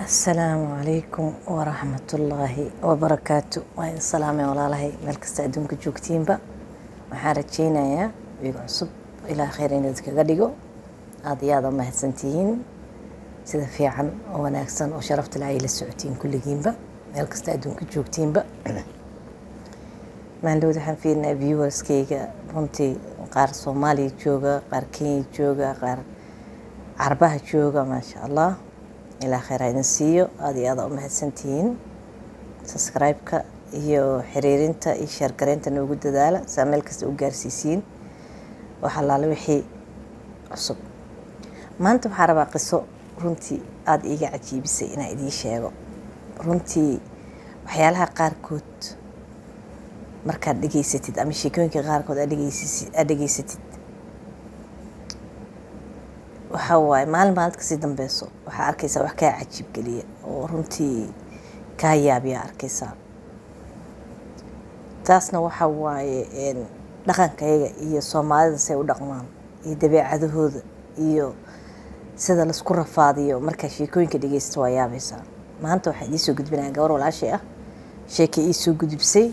السلام عليكم ورحمة الله وبركاته. وين السلام ولا لهي ملك استأدونك جوكتين بقى محارجينا يا ويقعصب إلى خيرين ذكر قديقو هذا ما هتسنتين سيدا في عن وناكسن وشرفت العائلة السعوديين كل جيمبا ملك استأدونك جوكتين بقى ما نلود حنفينا فيورز كيكا runtii qaar Soomaali jooga qaar Kenya jooga qaar Carbaha jooga ma sha Allah ila khayr idin siiyo aad iyo aad u mahadsantihiin subscribe-ka iyo xiriirinta iyo share gareynta nagu dadaala saameel kasta u gaarsiisiin waxa la wixii cusub maanta waxaan rabaa qiso runtii aad iga cajiibisay inaan idin sheego runtii waxyaalaha qaarkood markaad dhageysatid ama sheekooyinka qaarkood aad dhageysatid waxa waay maalin kasii dambayso waxaa arkaysaa wax kaa cajiib geliya oo runtii kaa yaabiya arkaysaa taasna waxa waaye dhaqankayaga iyo Soomaalida say u dhaqmaan iyo dabeecadahooda iyo sida la isku rafaadiyo marka sheekooyinka dhageysto waa yaabaysaa maanta waxaan idin soo gudbinayaa gabar walaashay ah sheekay ii soo gudbisay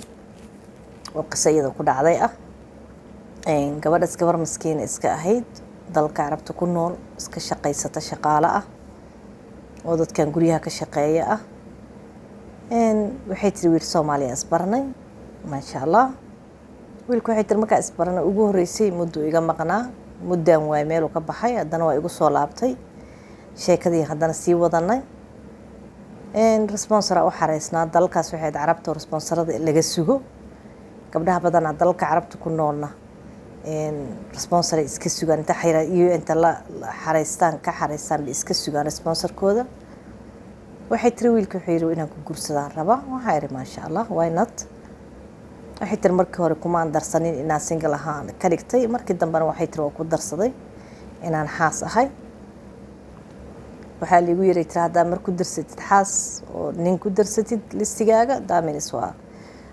oo qisayada ku dhacday ah gabadhaas gabar miskiin iska ahayd dalka Carabta ku nool iska shaqaysata shaqaale ah oo dadkan guriyaha ka shaqeeya ah waxay tiri wiil Soomaali asbarnay ma sha Allah wiilku waxay tiri markaa asbarnay ugu horeysay muddo iga maqnaa muddan way meel ka baxay haddana waa igu soo laabtay sheekadii haddana sii wadanay responsor oo xareysnaa dalkaas waxay Carabta responsorada laga sugo gabdhaha badan dalka Carabta ku noolna sponsor iska sugan inta xira iyo inta la xareystaan ka xareystaan iska sugan sponsorkooda waxay tiri wiilku xiiro inaan ku guursadaan raba waxa ay ma sha Allah why not waxay tiri markii hore kuma darsanin inaan single ahaan ka dhigtay markii dambana waxay tiri ku darsaday inaan xaas ahay waxa liigu yiri tiri hadaa markuu darsatid xaas oo nin ku darsatid listigaaga daaminis waa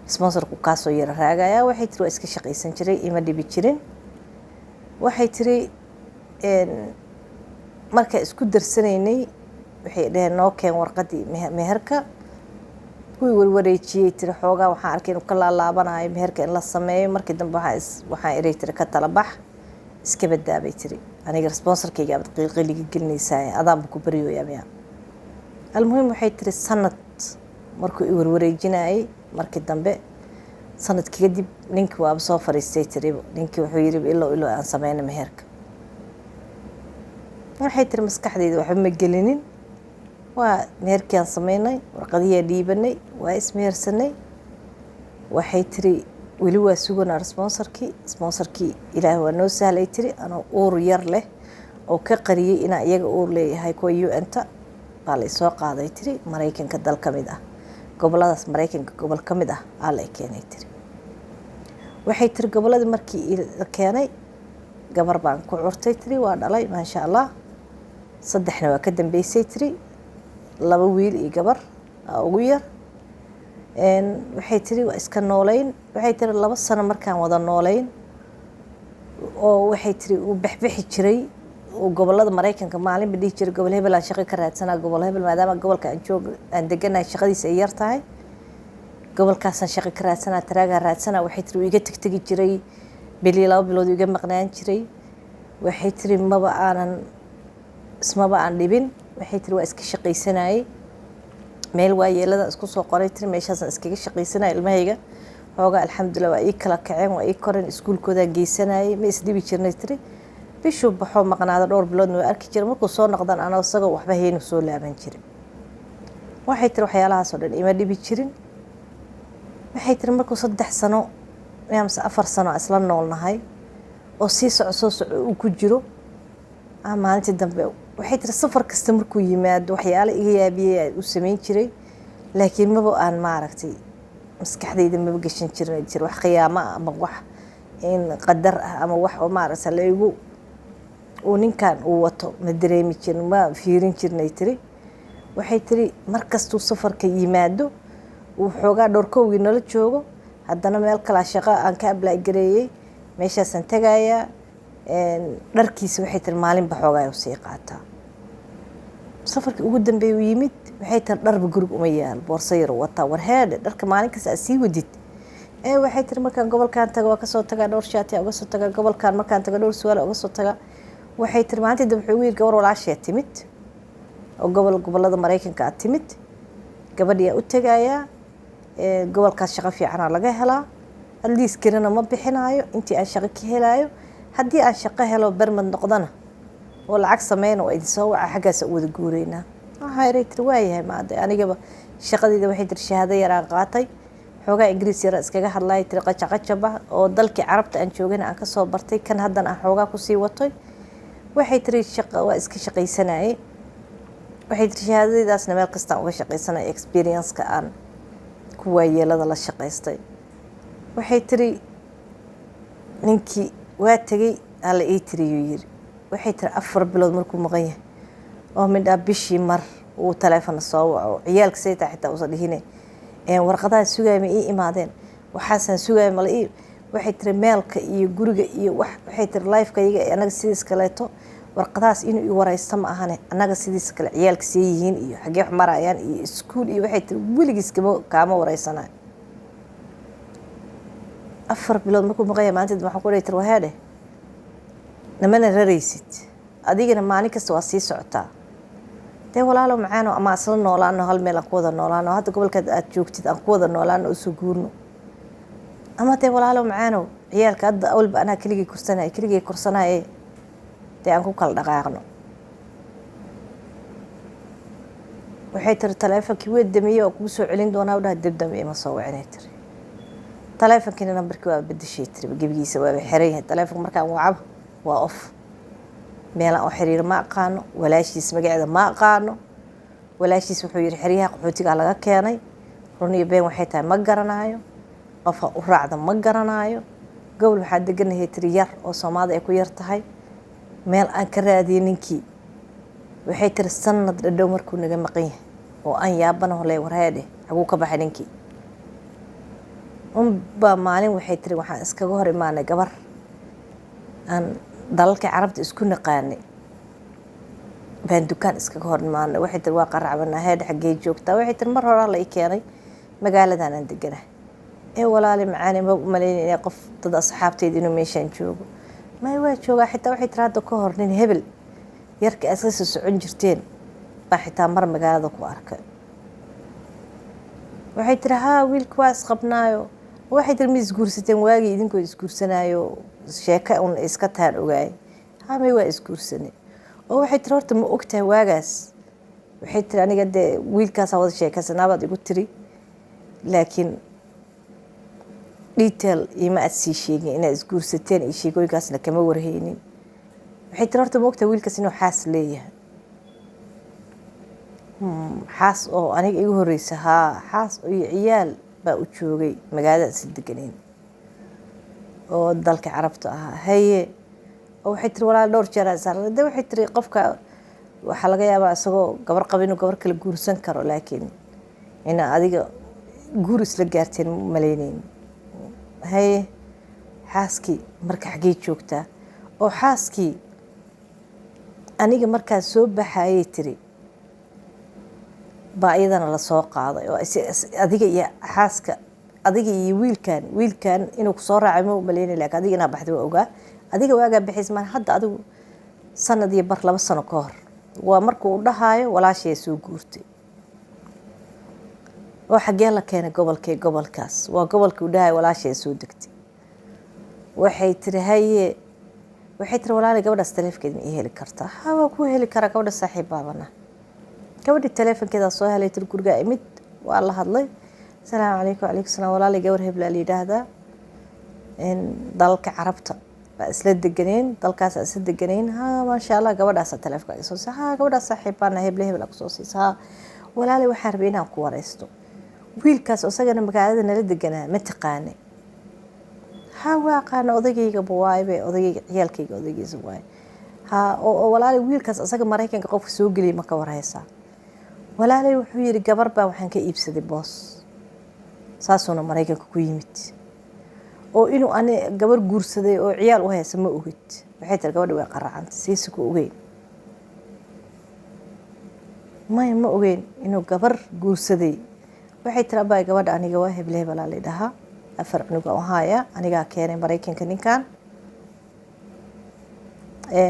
sponsorku kaasoo yar raagaya waxay tiri iska shaqaysan jiray ima dhibi jirin waxay tiri marka isku darsanaynay waxay dhaheen noo keen warqadii meherka kuwii wareejiyay tiri xoogaa waxaan arkay inuu ka laabanayo meherka in la sameeyo markii dambe waxaan iray tiri ka tala bax iska badaabay tiri aniga sponsorkayga abad qiiqiliga gelinaysaa adaanba ku bariyooyaa almuhiim waxay tiri sanad markuu i wareejinayay markii dambe sanadkii kadib ninkii waa soo fariistay tiri ninkii wuxuu yiri ilo aan sameeyna meherka waxay tiri maskaxdeeda waxa ma gelinin waa meherkii aan sameeynay warqadii dhiibanay waa ismehersanay waxay tiri wali waa suganaa sponsorkii ilaahay waa noo sahlay tiri ana uur yar leh oo ka qariyay ina iyaga uur leeyahay kuwa UN-ta baa la soo qaaday tiri Mareykanka dal kamid ah goboladaas Mareykanka gobol kamid ah ay keenay tiri waxay tiri gobolada markii la keenay gabar baan ku curtay tiri waa dhalay ma sha Allah saddexna waa ka dambeysay tiri laba wiil iyo gabar ugu yar waxay tiri waa iska nooleyn waxay tiri 2 sano markaan wada nooleyn oo waxay tiri uu baxbixi jiray oo gobolada Mareykanka maalin badii jiray gobol hebel aan shaqo ka raadsanaa gobol hebel maadaama gobolka aan joog aan deganahay shaqadiisa ay yar tahay gobolkaas aan shaqo ka raadsanaa taraaga raadsanaa waxay tiri iga tagtagi jiray bil 2 bilood iga maqnaan jiray waxay tiri maba aan dhibin waxay tiri waa iska shaqaysanay meel waayeelada isku soo qoray tiri meeshaas iskaga shaqaysanay ilmahayga hooga alxamdulillah waa ii kala kaceen waa ii koran iskuulkooda geysanay ma isdhibi jirnay tiri bishu baxo maqnaada dhowr bilood oo arki jiray markuu soo noqdan ana isaga waxba hayno soo laaban jiray waxay tiri waxyaalahaas oo dhan ima dhibi jirin waxay tiri markuu 3 sano ama 4 sano isla noolnahay oo si socod uu ku jiro maalintii dambe waxay tiri safar kasta markuu yimaado waxyaalo iga yaabiyay uu sameyn jiray laakiin maba aan maaragtay maskaxdayda ma gashan jirin wax qiyaamo ama wax in qadar ah ama wax oo maaragtay leeyahay oo ninkan uu wato ma dareemi jirin ma fiirin jirnay tiri waxay tiri markastuu safarka yimaado uu xoogaa dhorkowgi nala joogo haddana meel kala shaqo aan ka apply gareeyay meeshaas aan tagayaa dharkiisa waxay tiri maalin ba xoogaa u sii qaataa safarkii ugu dambeeyay uu yimid waxay tiri dharba guriga uma yaal boorso yar wataa warheedhe dharka maalin kasta aad sii wadid waxay tiri markaan gobolkan tago waa kasoo tagaa dhowr shaati uga soo tagaa gobolkan markaan tago dhowr suwaal uga soo tagaa waxay tiri maalintii dambe wuxuu yiri gabar walaashee timid oo gobolada Mareykanka aad timid gabadhii u tagayaa gobolkaas shaqo fiican laga helaa adliis kirana ma bixinaayo intii aan shaqo ka helaayo haddii aan shaqo helo barmad noqdana oo lacag sameeyno ay soo waca xaggaas u wada guureynaa waxay reeytay waayahay maade anigaba shaqadeeda waxay tiri shahaado yar aan qaatay xoogaa ingiriis yar iskaga hadlay tiri qacaqacaba oo dalkii carabta aan joogana aan ka soo bartay kan haddana aan xoogaa ku sii watay waxay tiri shaqo waa iska shaqaysanayay waxay tiri shahaadadaasna meel kasta uga shaqaysanay experience-ka aan ku waayeelada la shaqaystay waxay tiri ninkii waa tagay alla ii tiriyo yiri waxay tiri 4 bilood markuu maqan yahay oo midha bishii mar uu telefoon soo waco ciyaalka sayta xitaa u sadhihine warqadaha sugay ma ii imaadeen waxaasan sugay ma ii waxay tiri meelka iyo guriga iyo waxay tiri life-ka iyaga anaga sidiis kaleeto warqadaas inuu ii waraysto ma ahane anaga sidiis kale ciyaalka sii yihiin iyo xagee wax marayaan iyo iskuul iyo waxay tiri weligiis kaama waraysanay 4 bilood markuu maqan yahay maanta waxaan ku leeyahay waheede namana raraysid adigana maalin kasta waa sii socotaa dee walaalo macaan ama asla noolaano hal meel aan ku wada noolaano hadda gobolka aad joogtid aan ku wada noolaano oo soo guurno ama dee walaalo macaan ciyaalka hadda awalba anaa keligii kursanay dee aan ku kala dhaqaaqno waxay tiri taleefankii way damiyay oo kugu soo celin doonaa dhaha dibdam ima soo wacinay tiri taleefankii nambarkii waa bedeshay tiri gabigiisa waa xiran yahay taleefanka markaan wacab waa off meel aan xiriir ma aqaano walaashiis magaceeda ma aqaano walaashiis wuxuu yiri xiriyaha qaxootiga laga keenay runiyo been waxay tahay ma garanaayo qofka u raacda ma garanaayo gobol waxa deganahay tiri yar oo Soomaaliya ay ku yar tahay meel aan ka raadiyay ninkii waxay tiri sanad dhadhow markuu naga maqan yahay oo aan yaabana holay warheede xaguu ka baxay ninkii ba maalin waxay tiri waxaan iskaga hor imaanay gabar aan dalalka carabta isku naqaanay baan dukaan iskaga hor imaanay waxay tiri waa qaracbana heed xagee joogtaa waxay tiri mar hore la ii keenay magaaladan aan deganahay walaali macaan ma maleynay qof dad asxaabteed inuu meeshan joogo ma waa jooga xitaa waxay tiri hadda ka hor nin hebel yarka asaas socon jirteen baa xitaa mar magaalada ku arkay waxay tiri haa wiilku waa isqabnaayo waxay tiri mis guursateen waagi idinkoo isguursanaayo sheeka un iska taan ogaay hamay waa isguursanay oo waxay tiri horta ma ogtahay waagaas waxay tiri aniga de wiilkaas wada sheekasanaabad igu tiri laakiin detail ima aad sii sheegin inaad isguursateen iyo sheegooyinkaasna kama warhaynin waxay tiri horta ma ogtahay wiilkaas inuu xaas leeyahay xaas oo aniga igu horeysa haa xaas iyo ciyaal baa u joogay magaalada si deganeen oo dalka carabta ah haye oo waxay tiri walaal dhowr jeer saaran waxay tiri qofka waxa laga yaabaa isagoo gabar qabin gabar kala guursan karo laakiin ina adiga guur isla gaarteen maleyneen haye xaaskii marka xagee joogtaa oo xaaskii aniga markaa soo baxayay tiri baa iyadana la soo qaaday oo adiga iyo xaaska adiga iyo wiilkan inuu ku soo raacay ma maleynay laakiin adiga inaa baxday waa ogaa adiga waaga bixis ma hadda adigu sanad iyo bar 2 sano ka hor waa markuu dhahayo walaashii soo guurtay oo xagee la keenay gobolkaas waa gobolkii u dhahay walaashii soo degtay waxay tiri haye waxay tiri walaal gabadhaas taleefankeeda ma heli kartaa ha waa ku heli karaa gabadha saaxiib baabana gabadhi taleefankeeda soo helay tir guriga imid waa la hadlay salaamu calaykum calaykum salaam walaal gabar hebla la yiraahdaa in dalka carabta baa isla deganeen dalkaas isla deganeen ha ma sha Allah gabadhaas taleefanka soo saha gabadhaas saaxiib bana hebla ku soo siisa walaal waxa rabay inaan ku wareysto wiilkaas asagana magaalada nala deganaa ma taqaanay ha waa qaan odagayga buwaaybe odagayga ciyaalkayga odagaysa waay ha oo walaal wiilkaas asaga Mareykanka qofka soo galiyay ma ka wareysa walaal wuxuu yiri gabar baa waxaan ka iibsaday boos saasuna Mareykanka ku yimid oo inuu ani gabar guursaday oo ciyaal u haysa ma ogid waxay tar gabadha way qaracantay siisa ku ogeyn ma ogeyn inuu gabar guursaday. waxay tiri abbaay gabadha aniga waa heble hebelaa la dhahaa 4 cunug aan haya anigaa keenay Mareykanka ninkan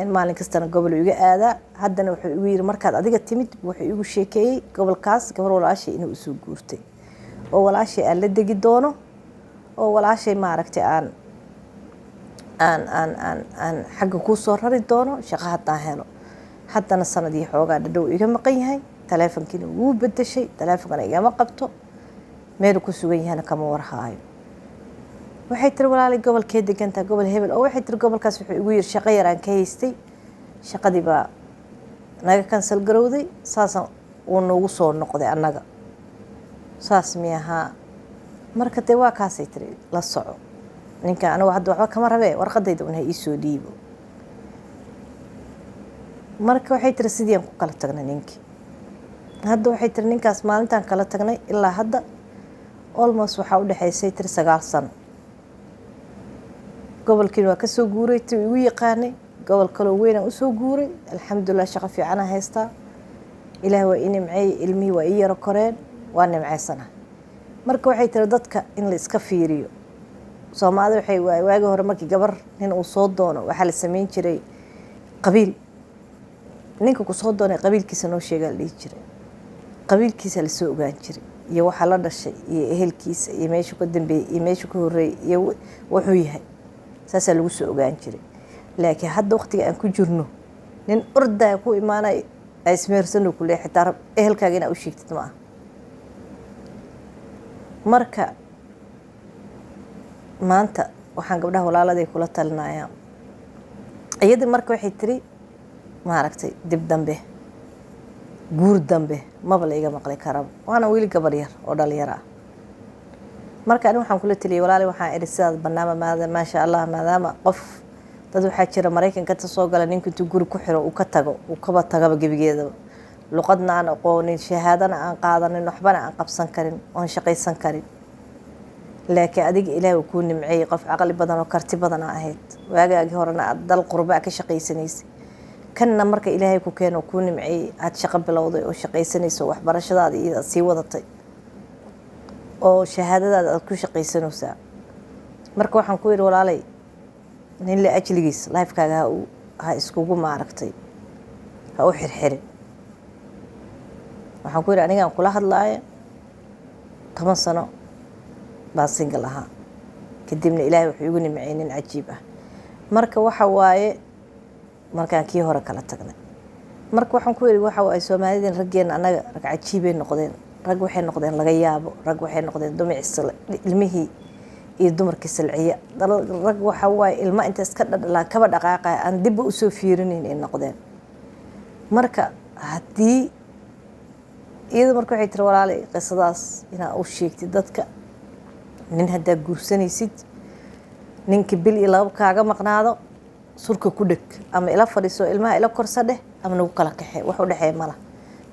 maalin kastana gobol iga aadaa. haddana wuxuu igu yiri markaad adiga timid wuxuu igu sheekeeyey gobolkaas gabar walaashay inuu soo guurtay oo walaashay aan la degi doono oo walaashay maaragtay aan xagga ku soo rari doono shaqo haddaan helo. haddana sanadii xoogaa dhadhow iga maqan yahay taleefankiina wuu bedeshay taleefankana igama qabto meel ku sugan yahayna kama warhaayo. waxay tiri walaalay gobolkee degantaa gobol hebel oo waxay tiri gobolkaas wuxuu igu yiri shaqo yar aan ka haystay shaqadii baa naga cancel garowday saasaan uu noogu soo noqday annaga saas miyahaa marka dee waa kaasay tiri la soco ninka anigu hadda waxba kama rabee warqadayda un ha ii soo dhiibo. marka waxay tiri sidii aan ku kala tagnay ninkii. hadda waxay tiri ninkaas maalintaan kala tagnay ilaa hadda almost waxaa u dhexaysay tiri 9 sano. gobolkiina waa ka soo guuray tii igu yaqaanay gobol kaloo weyn aan u soo guuray alxamdulilah shaqo fiican aan haystaa ilaahay waa ii nimceeyey ilmihii waa ii yaro koreen waa nimceysana. marka waxay tiri dadka in la iska fiiriyo Soomaalida waxay waagi hore markii gabar nin uu soo doono waxaa la sameyn jiray qabiil ninka ku soo doonay qabiilkiisa noo sheegaa la dhihi jiray qabiilkiisa la soo ogaan jiray iyo waxa la dhashay iyo ehelkiisa iyo meesha ku dambeeyay iyo meesha ku horeeyay iyo wuxuu yahay saasa lagu soo ogaan jiray. laakiin hadda waqtiga aan ku jirno nin orday ku imaanay ay ismeersano ku leeyahay xitaa ehelkaaga inaad u sheegtid ma aha. marka maanta waxaan gabdhaha walaaladay kula talinayaa iyadii marka waxay tiri maaragtay dib dambe guur dambe maba la iga maqli karaba waana weli gabar yar oo dhalinyaro ah. marka anigu waxaan kula taliyay walaalay waxaan iri sidaas barnaamij maasha Allah maadaama qof dad waxaa jira Mareykanka ka soo gala ninka intuu guri ku xiro uu ka tago uu kaba tagaba gebigeeda luqadna aan aqoonin shahaadana aan qaadanin waxbana aan qabsan karin oon shaqaysan karin. laakiin adiga ilaahay ku nimceeyay qof aqal badan oo karti badan ahayd waagaagi horena aad dal qurba ka shaqaysanaysid kanna marka ilaahay ku keeno ku nimceeyay aad shaqo bilowday oo shaqaysanayso waxbarashadaada iyo sii wadatay oo shahaadadaada aad ku shaqaysanaysaa. marka waxaan ku yiri walaalay nin la ajligiis lifekaaga ha iskugu maaragtay ha u xirxirin. waxaan ku yiri aniga kula hadlaayo 10 sano baa single ahaa kadibna ilaahay wuxuu igu nimceeyay nin cajiib ah. marka waxa waaye markaan kii hore kala tagnay marka waxaan ku yiri waxa waaye Soomaaliyeed raggeena anaga rag cajiib ay noqdeen rag waxay noqdeen laga yaabo rag waxay noqdeen dumicisla ilmihii iyo dumarkii salciya rag waxa waaye ilma inta iska dhadhala kaba dhaqaaqay aan dib u soo fiirinin in noqdeen. marka hadii iyada marka waxay tiri walaalay qisadaas inaa u sheegtid dadka nin hadda guursanaysid ninka bil iyo laba kaaga maqnaado surka ku dhig ama ila fadhiiso ilmaha ila korsadeh ama nagu kala kaxay wax u dhaxay mala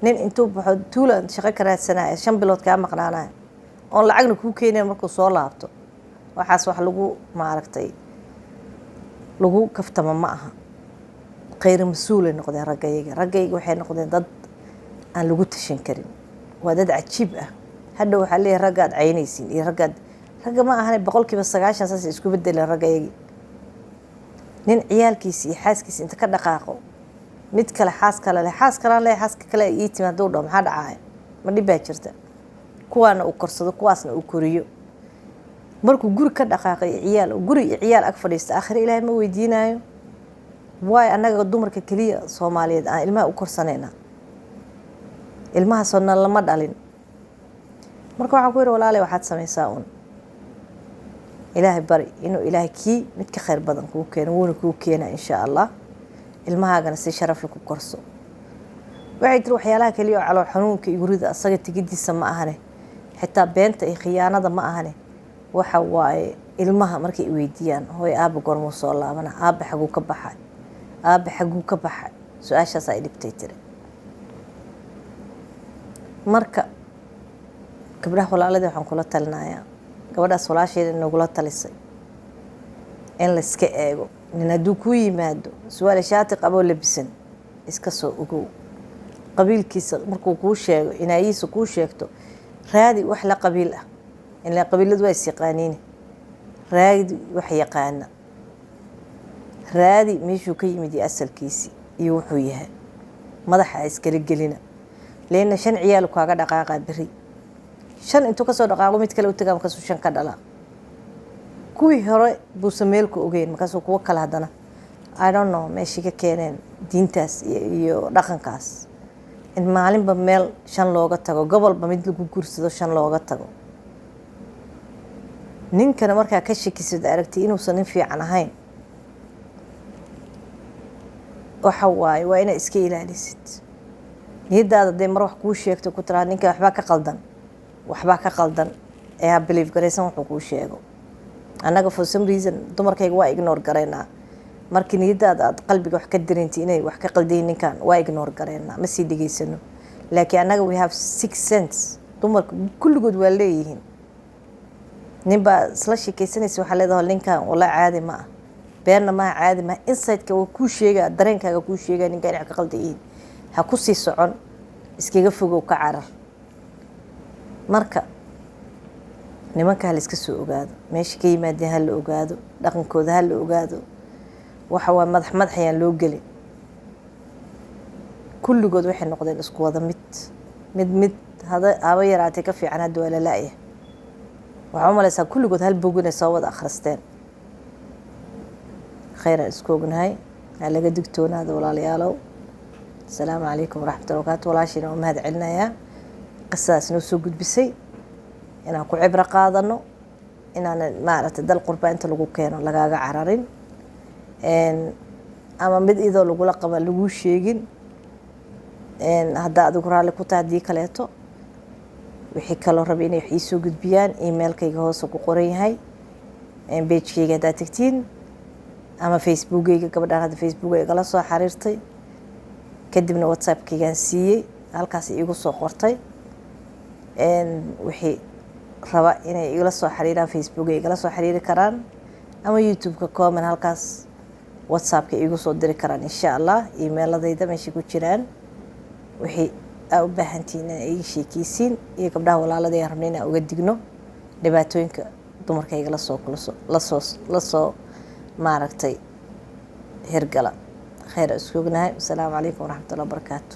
nin intuu baxo tuulan shaqo ka raadsanaa 5 bilood ka maqnaanaa oo lacagna ku keenay markuu soo laabto waxaas wax lagu maaragtay lagu kaftama ma aha qeyr mas'uul noqdeen ragayga waxay noqdeen dad aan lagu tashan karin waa dad cajiib ah. hadda waxa leeyahay ragaad caynaysiin iyo raga ma ahan 100% saas isku bedelan ragayga nin ciyaalkiisa iyo xaaskiisa inta ka dhaqaaqo mid kale xaas kale leh xaaska kale ii timaado dhow maxaa dhacay ma dhibaa jirta kuwaana uu korsado kuwaasna uu koriyo markuu guri ka dhaqaaqay ciyaal ag fadhiista aakhir ilaahay ma weydiinayo waay anaga dumarka kaliya Soomaaliyeed aan ilmaha u korsanayna ilmaha sonna lama dhalin. marka waxaan ku yiri walaalay waxaad samaysaa ilaahay bari inuu ilaahay kii mid ka khayr badan kuu keeno wuuna kuu keena insha Allah ilmahaagana si sharaf leh ku korso. waxay tiri waxyaalaha kaliya oo calool xanuunka iyo gurida asaga tigidiisa ma ahane xitaa beenta iyo khiyaanada ma ahane waxa waaye ilmaha markay weydiiyaan hooy aaba gormo soo laabana aaba xaguu ka baxay su'aashaas ay dhibtay tiri. marka gabdhaha walaalada waxaan kula talinayaa gabadhaas walaasheeda nagula talisay in la iska eego nin hadduu ku yimaado su'aal shaati qabo labisan iska soo ogow qabiilkiisa markuu kuu sheego inaayihiisa kuu sheegto raadi wax la qabiil ah ilaa qabiiladu waa isyiqaaniin raadi wax yaqaana raadi meeshuu ka yimid iyo asalkiisii iyo wuxuu yahay madaxa iskala gelina leena 5 ciyaal kaaga dhaqaaqa bari 5 intuu ka soo dhaqaaqo mid kale u tagaa markaasuu 5 ka dhala kuwii hore buu sameelku ogeyn markaasuu kuwa kale hadana I don't know meeshii ka keeneen diintaas iyo dhaqankaas in maalinba meel 5 looga tago gobolba mid lagu guursado 5 looga tago ninkana markaa ka shakisad aragtay inuusan nin fiican ahayn waxa waaye waa inaad iska ilaalisid niyadaada dee mar wax kuu sheegto ku tiraa ninka waxbaa ka qaldan ee ha believe garaysan wuxuu kuu sheego annaga for some reason dumarkayga waa ignore garaynaa markii niyadaada aad qalbiga wax ka dareentay inay wax ka qaldayin ninkan waa ignore garaynaa ma sii dhegaysano laakiin annaga we have 6 cents dumarka kulligood waa leeyihiin ninbaa isla sheekaysanaysa waxaa leedahay ninkan wala caadi ma ah beerna ma caadi ma inside-ka uu ku sheega dareenkaaga ku sheega ninkan wax ka qaldayin ha ku sii socon iskaga fogow ka carar marka nimanka la iska soo ogaado meesha ka yimaadeen hal la ogaado dhaqankooda hal la ogaado waxa waa madaxayaan loo gelin kulligood waxay noqdeen isku wada mid haba yaraatay ka fiican hadda waa la la'yahay waxaa u malaysaa kulligood hal bog inay soo wada akhristeen khayran isku ognahay ha laga digtoonaada walaalayaalow asalaamu calaykum waraxmatullahi wabarakaatu walaashiina waa mahad celinayaa qisadaas noo soo gudbisay inaan ku cibro qaadano inaan maaragtay dal qurba inta lagu keeno lagaaga cararin ama mid idoo lagula qaba lagu sheegin hadda adigu raalli ku tahay haddii kaleeto wixii kaloo raba inay wax ii soo gudbiyaan emailkayga hoose ku qoran yahay pagekayga haddaad tagtiin ama facebookayga gabadhaan hadda facebooka igala soo xiriirtay kadibna whatsappkaygaan siiyey halkaas iigu soo qortay wixii raba inay igala soo xiriiraan facebooka igala soo xiriiri karaan ama youtube-ka comment halkaas whatsappka iigu soo diri karaan insha allah emailadayda meesha ku jiraan wixii aa u baahantihiin inaa iga sheekeysiin iyo gabdhaha walaalada aan rabnay inaan uga digno dhibaatooyinka dumarkayga lasoo maaragtay hirgala khayr isku ognahay wasalaamu calaykum waraxmatullahi wabarakaatu